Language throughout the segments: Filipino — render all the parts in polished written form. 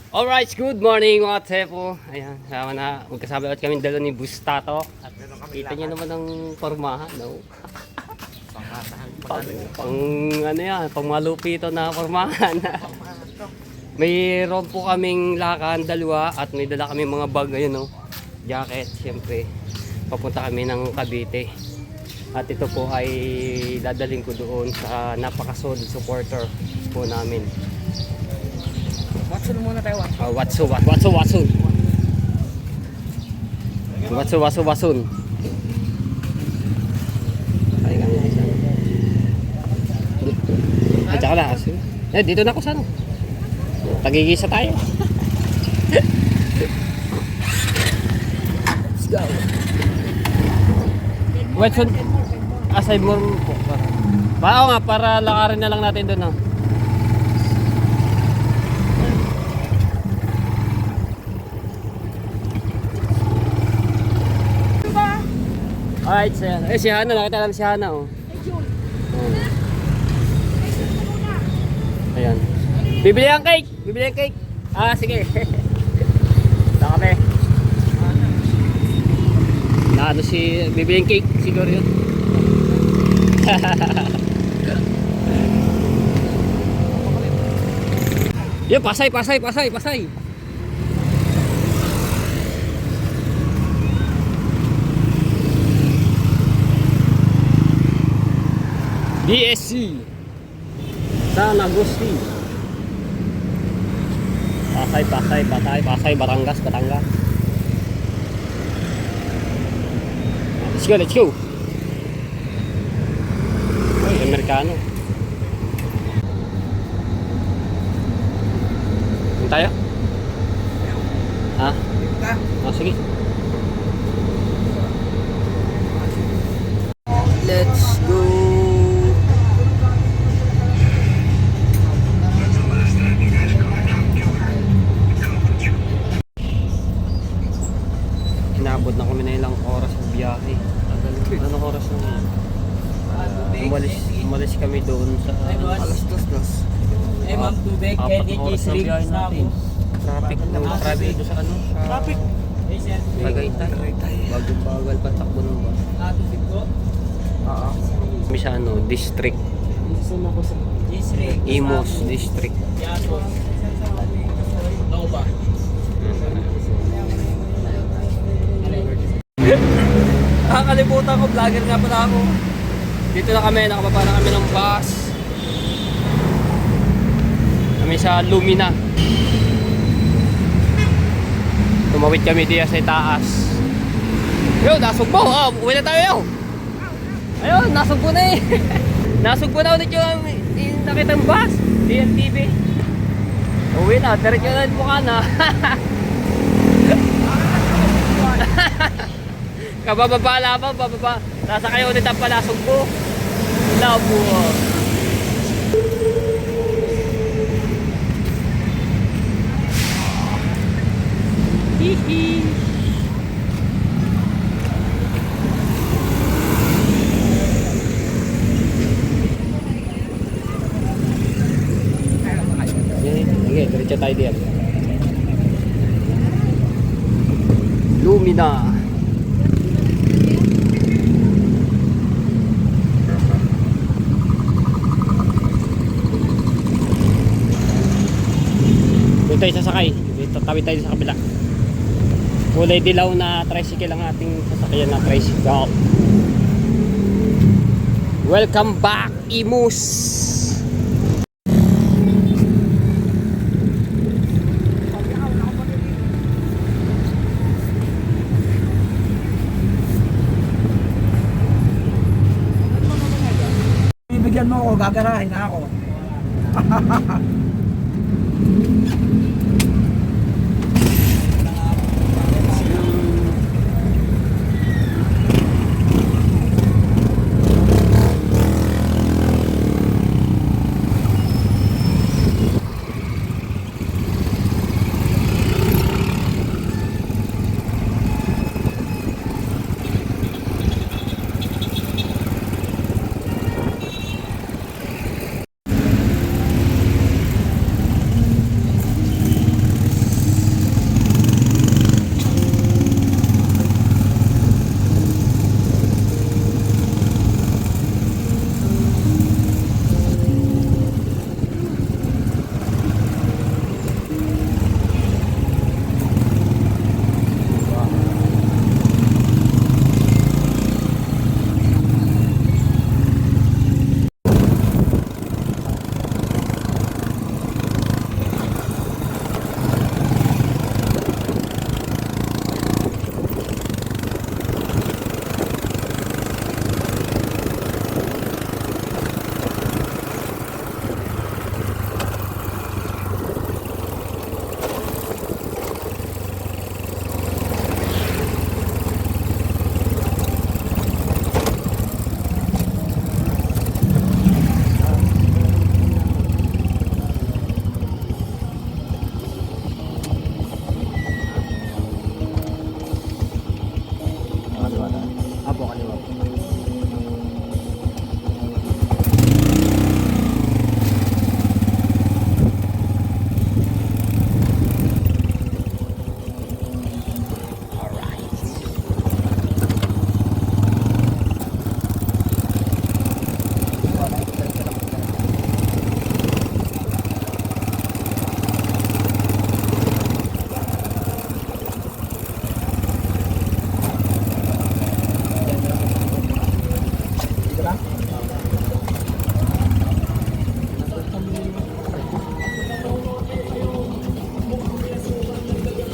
Alright, good morning mga tepo. Ayan, sama na. Magkasama ulit kami dalo ni Bustato. At kita niyo naman ang pormahan, no? Pang ano yan, pang malupito na pormahan. Mayroon po kaming lakan, dalawa, at may dala kami mga bag, ayun, no? Jacket, siyempre. Papunta kami ng Cavite. At ito po ay dadaling ko doon sa napaka-solid supporter po namin. Watson muna tayo. Watson. Ay, ganyan isa. Ay, tsaka na. Dito na ako sa ano. Tagigisa tayo. Let's go. Watson, aside more po. Para lakarin na lang natin doon, no? Alright, si Hana, nakita namin si Hana, oh. Ayan. Bibili ang cake! Ah, sige. Saan kami? Na ano bibili ang cake, siguro yun. Yun, pasay. BSC San Agustin. Pasay, Batangas. Let's go. Ay, Amerikano. Yung tayo? Ha? Oh, sige. Let's go. Inabot na kami na ilang oras ng biyahe. Anong oras na yun? Umalis kami doon sa alas 2. Ma'am, tubig, candy, cheese, biyahe natin. Traffic doon sa ano? Traffic. Tagaytay. Bagal pa takbo ng bus. Tubig ko? Oo. Kami sa ano, district. District. Imos district. Nova. Kalimutan ko, vlogger nga pala ako. Dito na kami, nakababa na kami ng bus. Kami sa Lumina. Tumawid kami diya sa taas. Yo, nasugbo! Uwi na tayo! Ayun, nasugbo na eh! Nasugbo na ulit yung nakitang bus. DNTV. Uwi na, diretso na mukha na. Kabababa lamang, bababa. Nasa kayo ulit ang palasog po. Labo. Hihi. Okay, diretso tayo diyan. Lumina. Doon tayo sasakay. Dito tabi tayo sa kabila. Kulay dilaw na tricycle ang ating sasakyan na tricycle. Welcome back, Imus! Bibigyan mo ako, gagarahin na ako.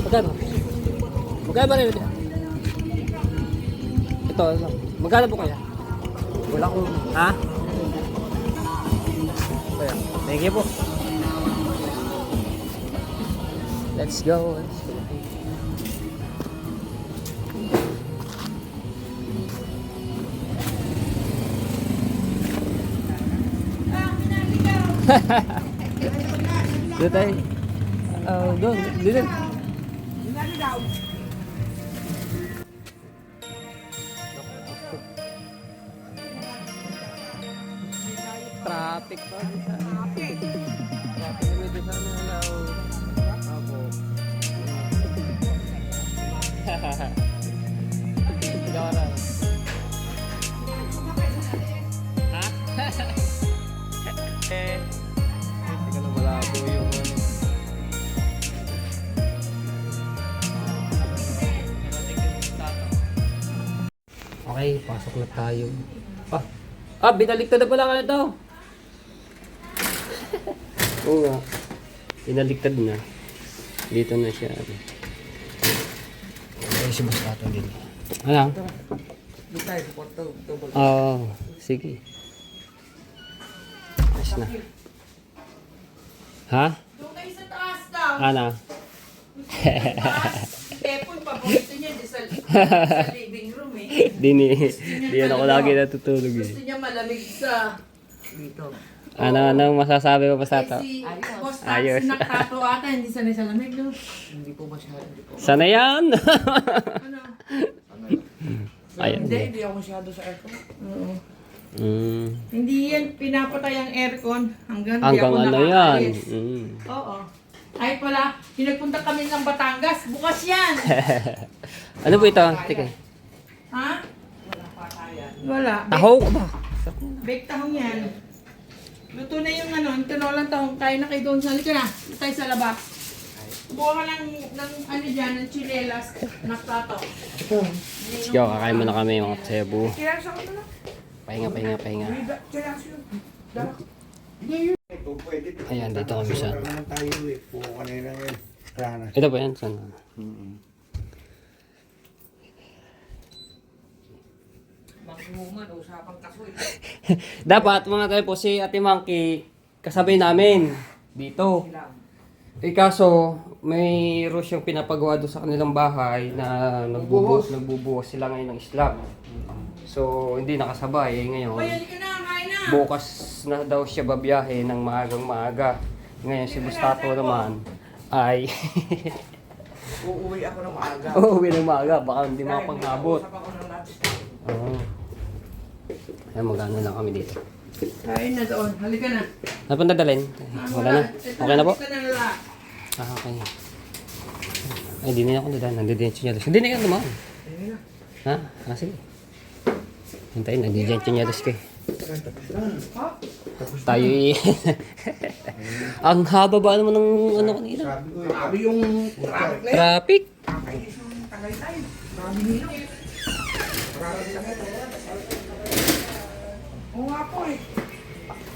Magkano? Magkano ba rin ito? Ito. Magkano po kaya? Wala ko. Ha? Kaya, thank you po. Let's go. Dito tayo. Doon. Dito. Traffic pa. Traffic naman dito sa Nalaw. Abo. Dora. Ha? Teka na wala po yung ano. Okay, pasok na tayo. Binaliktad na pala ka na to. Oo nga. Binaliktad na. Dito na siya. Ay, si Boss Tato din. Ano? Oo, sige. Ayos na. Ha? Doon kayo sa taas daw. Ano? Pepon, paborito niya di sa living room eh. Di yan ako lagi natutulog Gusto eh. niya malamig sa... Dito. Anong masasabi ko, Boss Tato? Si Boss Ayos. Tato naktato ata, hindi sanay sa lamig, no? Hindi po masyado. Sana yan! Ano? Ayun. Hindi ako masyado sa aircon. Oo. Hindi yan pinapatay ang aircon hanggang di hanggang ako ano yan. nakaalis. Oo. Ay pala, pinagpunta kami ng Batangas. Bukas yan. Ano po ito? Teka. Ha? Wala. Taho ko ba? Bake tahong yan. Luto na yung ano, yung tinolang tahong. Kain na kayo doon. Halika na. Tayo sa labas. Kumuha ka ng ano dyan, ng chinelas. Naktato. Let's go, kakain muna kami mga Cebu. Kaya sa ano na? Pahinga. Kaya sa Ayan, dito kami sa... naman tayo eh. Puro kanina yun. Rana. Ito ba yan? Saan? Maghuman, usapang kasoy. Dapat mga tayo po si Ate Monkey kasabay namin dito. Eh kaso, may rush yung pinapagawa doon sa kanilang bahay na nagbubuhos sila ngayon ng slab. So, hindi nakasabay. Ngayon, Hoy, halika na, kain na. bukas na daw siya babiyahe ng maagang maaga. Ngayon si Bustato naman ay Uuwi ako ng maaga. uuwi ng maaga. Baka hindi makapanghabot. Usap ako ng lunch. Oo. Ayan, magano lang kami dito. Kain na doon, halika na. Ano pang dadalhin? Wala na? Okay na po? Ito na nila. Okay. Ay, di na ako dadalhin. Nandiyan siya. Hindi na yan naman. Ha? Sige. Hintayin, nandiyan siya ko eh. Tayo Ang haba ba naman ng ano kanina? Sabi ko eh. Sabi yung traffic na yun. Traffic. Tagay tayo. Sabi nila. Oo nga po eh.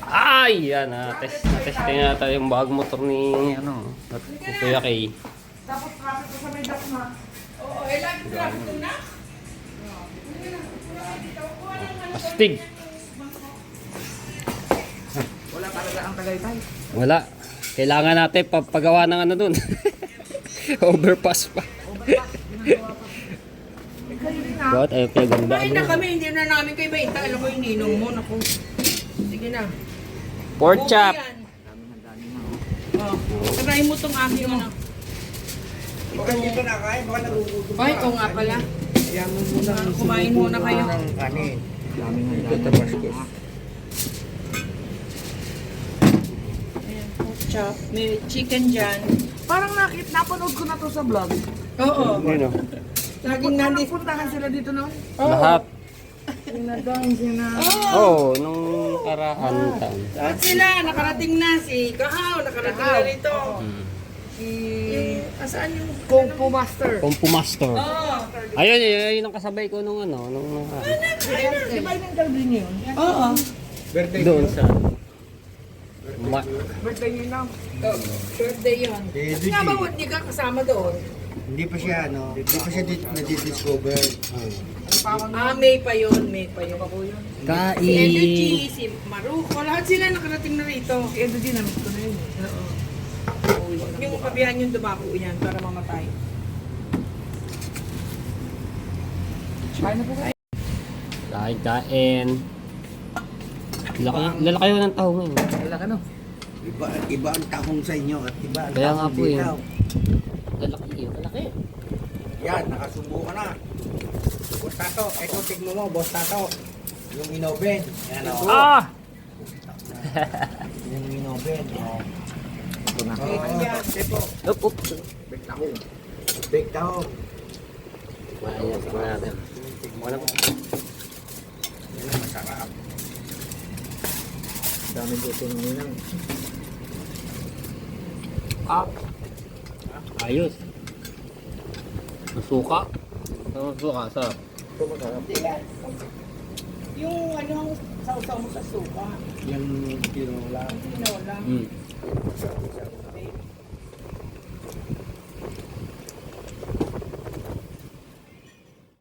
Ay! Yan, na-testing natin yung bagong motor ni Kuya Kay. Tapos traffic ko sa may dock na. Oo, lagi traffic ko na. Astig. Wala talaga ang Tagaytay. Wala. Kailangan natin papagawa ng ano dun. Overpass pa. Bakit ayaw kaya ganda? Kumain na kami, hindi na namin kayo ba alam ko yung ninong mo. Naku. Sige na. Pork chop. Oh, try mo tong aming ano. Ito dito na kain. Baka nagugutom Ay, ito nga pala. Kaya mo muna. Kumain muna kayo. Ng kanin. Ito Tabasco. Ayan, pork chop. May chicken dyan. Parang napanood ko na to sa vlog. Oo. Yun o. Laging nandito. Puntahan sila dito noon. Lahat. Pinadaan sila. Oo, oh, nung karaan taon. At sila, nakarating na si Kahaw, nakarating na rito. Si Asaan yung... Kung Fu Master. Kung pumastor. Oo. Ayun ang kasabay ko nung ano, Di ba yung interview niyo yun? Oo. Birthday doon sa... Birthday niyo na. Birthday yun. Nga ba, hindi ka kasama doon? Hindi pa siya, ano, hindi pa siya na-discover. May pa yun, May pa yun. Kain. Si Energy, si Maruko, lahat sila nakarating na rito. Si Energy, namit ko na yun. Oo. Yung kabihan yung dumako yan para mamatay. Kain na po kayo. Kain. Lalaki yun ng taho ngayon. Lalaki no? Iba ang tahong sa inyo at iba ang Kaya nga tahong po eh. dito. Lalaki yun. Lalaki. Yan, nakasubo ka na. Boss Tato, ito tigmo mo, Boss Tato. Yung inoven. Yan o. Ah! Yung inoven. Oh. Ito na. Yan. Tepo. Up. Big tahong. Big tahong. Ayan, tignan natin. Ano po? Yan ang masarap. Dami dito ng ninang. Ayos. Masuka. Masuka, sarap. Ito masarap. Yung ano, sausaw mo sa suka. Yung tinola. Tinola.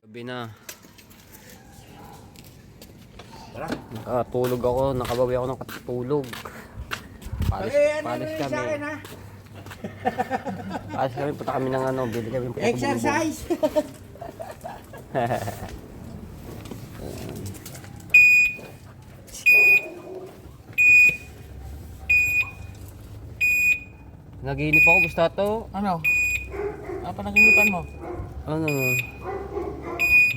Gabi na. Tara. Nakatulog ako. Nakabawi ako ng katulog. Palis Ano kami. sa akin ha? Palis kami. Punta kami ng ano. Bili kami ng puto Exercise! Naginip ako. Gusto to. Ano? Ano pa naginipan mo? Ano?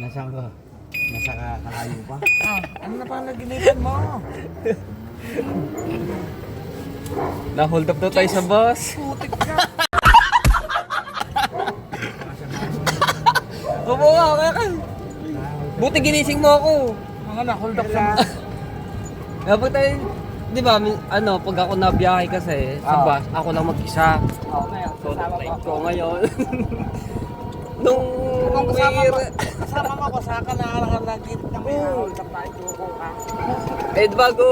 Nasaan ka? Nasa kalayo pa? Ano na pa naginipan mo? Na-hold up daw tayo sa bus. Putik ka. Opo nga. Buti ginising mo ako. Mga na-hold up sa... Dapat tayo, di ba, ano, pag ako nabiyahe kasi sa bus, ako lang mag-isa. Oo, ngayon. So, Kasama like ko. ko ngayon. Nung Kung may- kasama mo, kasaka na nakalagit na may hold up tayo. Tuko ka. eh, bago,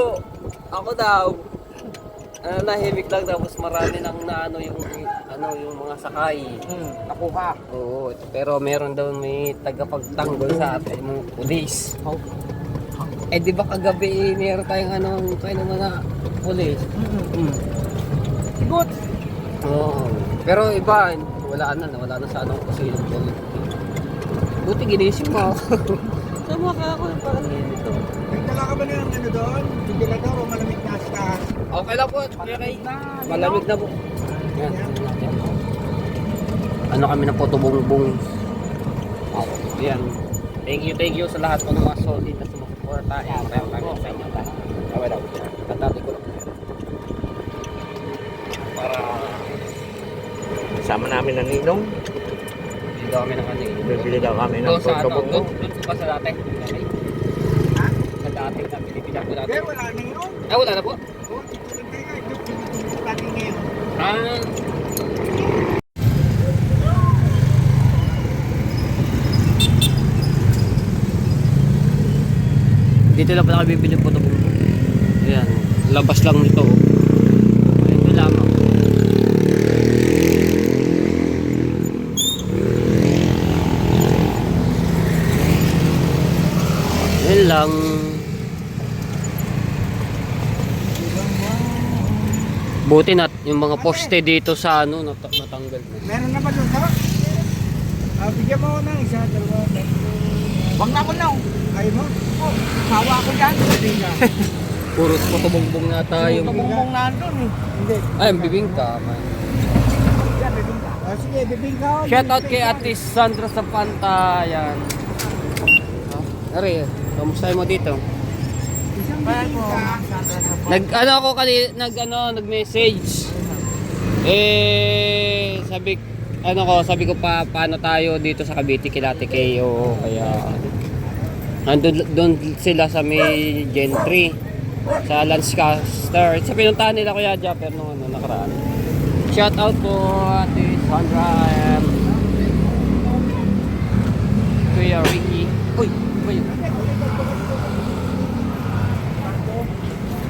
ako daw, nahimik lang tapos marami nang naano yung mga sakay. Nakuha. Oo, pero meron daw may tagapagtanggol sa atin, yung pulis. Eh di ba kagabi meron tayong kayo naman na pulis. Good. Oo. Pero iba, wala na sa kasi yung pulis. Buti ginising mo. Sama ka ako, parang ito. Nagdala ka ba ng ano doon? Ventilador o malamig na sa taas? Okay lang po, okay. Malamig na po. Yan. Ano kami ng potobongbong. Yan. Thank you sa lahat po ng mga solid na sumusuporta. Yan, maraming sa inyo. Okay daw. Tatati ko lang. Para Kasama namin ng ninong. bili daw kami ng kanil. Bibili daw kami ng Doon sa portobongo. doon sa sa dati. Ha? Sa dati na pinipilang ko dati. Eh, wala na yun. Wala na po. Oh, dito lang tayo. Dito lagi ngayon. Ah. Dito lang pala kami bibili po ito. Ayan, labas lang nito. Ito lamang. Yan lang. Buti na yung mga poste dito sa natanggal na. Meron na ba doon ka? Bigyan mo ako ng isa, dalawa, tatlo. Wag na ako na. Ayaw mo? Hawa ko dyan. Hindi ka. Puro patubongbong na tayo. Tumungmong nandun eh. Hindi. Ay, bibingka man. Yan, bibingka. Sige, bibingka ako. Shout out kay Ate Sandra sa Panta. Yan. Ari, kamusta mo dito? Isang Kaya ko. bibingka. Nag-message. Sabi ko paano tayo dito sa Cavite kila Ate Keo, kaya doon sila sa may Gentry sa Lancaster. Sa pinuntahan nila Kuya Japper nung nakaraan. Shout out po Ate Sandra and Kuya Ricky. Uy, ba yun?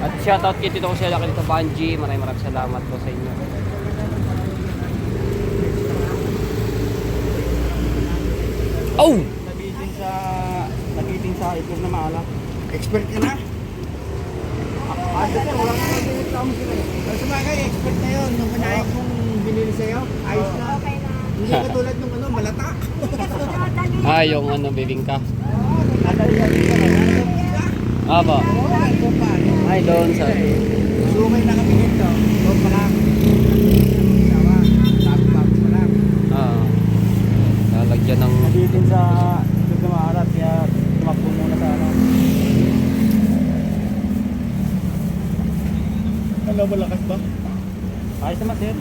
At shout out kay Tito Kusela, kay Tito Banji. Maraming salamat po sa inyo. Oh! Nabitin sa itlog na maalat. Expert ka na? Sir, wala na nag-reklamo sila. Sa bagay, expert na yun. Nung kanahin kong binili sa'yo, ayos na. Okay na. Hindi katulad nung malata. Ah, yung ano, bibingka. Ah, Aba. Ay, doon sa... Sumay na kami nito. Doon pa lang. Sawa. Bago pa lang. Ah. Lalagyan ng... Nabitin sa itlog na maalat, kaya tumakbo muna sa ano. Ano, malakas ba? Ayos naman sir,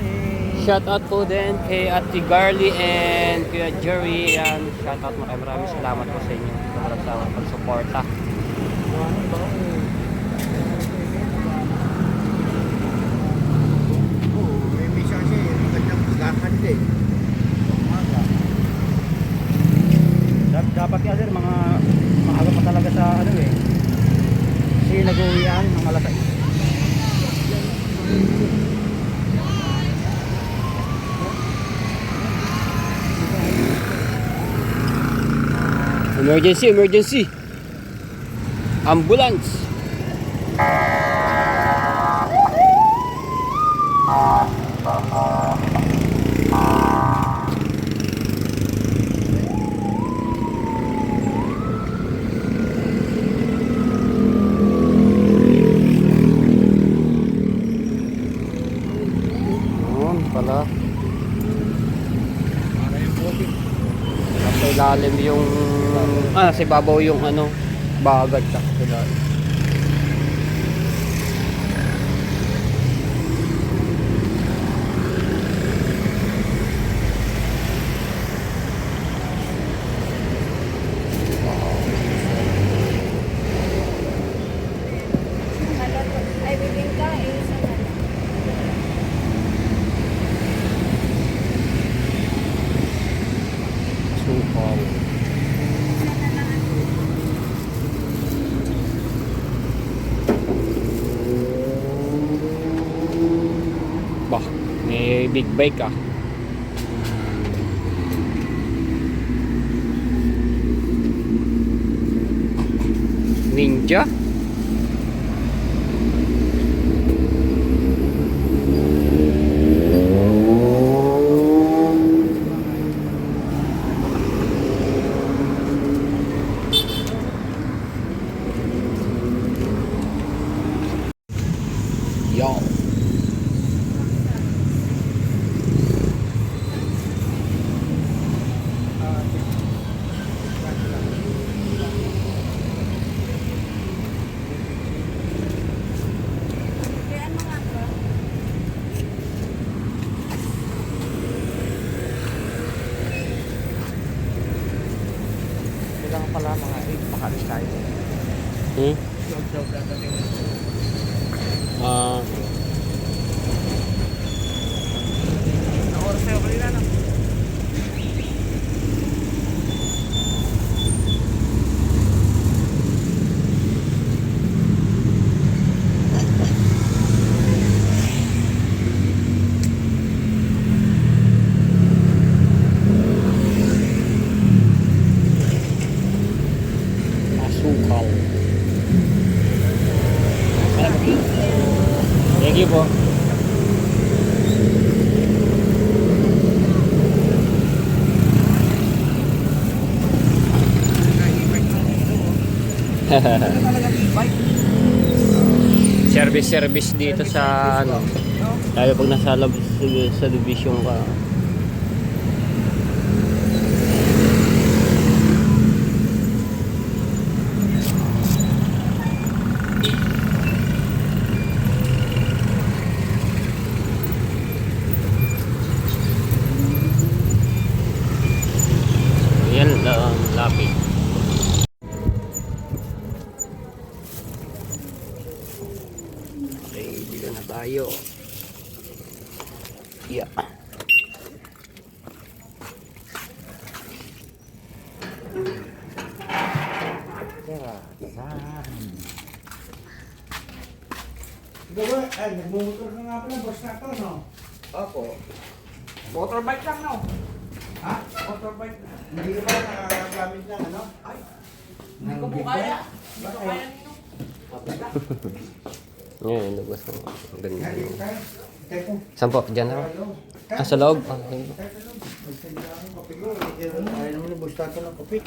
Shout out po din kay Ate Garly and Kuya Jerry. Yan, shout out, maraming salamat po sa inyo. Sobrang sa pagsuporta. Oo, may misa kasi magandang pagkakan din. Umaga. Dapat nga sir, mga maaga pa talaga sa ano eh. Kasi nag-uwian ng alas 6. Emergency, emergency! Ambulance! Yun pala. Nasa ilalim yung... nasa ibabaw yung ano, bagad ka. Sa ilalim. Ay, bibingka eh. Sa Sukaw. Bah, may big bike ah. Ninja? Yo. kaya ano nga ba? Kailangan pala mga 8 makalis tayo. Hmm? Job dadating. Ah. Oras sa'yo kanina na. Sukaw. Thank you po. Service dito sa ano. Lalo pag nasa sa division ka. Yan lang, lapit. Okay, dito na tayo. Yeah. Gawa, ay, nagmumotor ka nga pala, boss na to, no? Opo. Motorbike lang, no? Ha? Motorbike. Hindi ka ba nakagamit ng ano? Ay. Hindi ko po kaya. Hindi ko kaya nito. Ngayon, labas mo. Ang ganda. Hindi tayo. Teko. Saan po? Diyan ako. Ah, sa loob? Ah, okay. Magsalita akong kape ko. Ayaw naman yung bustato ng kape.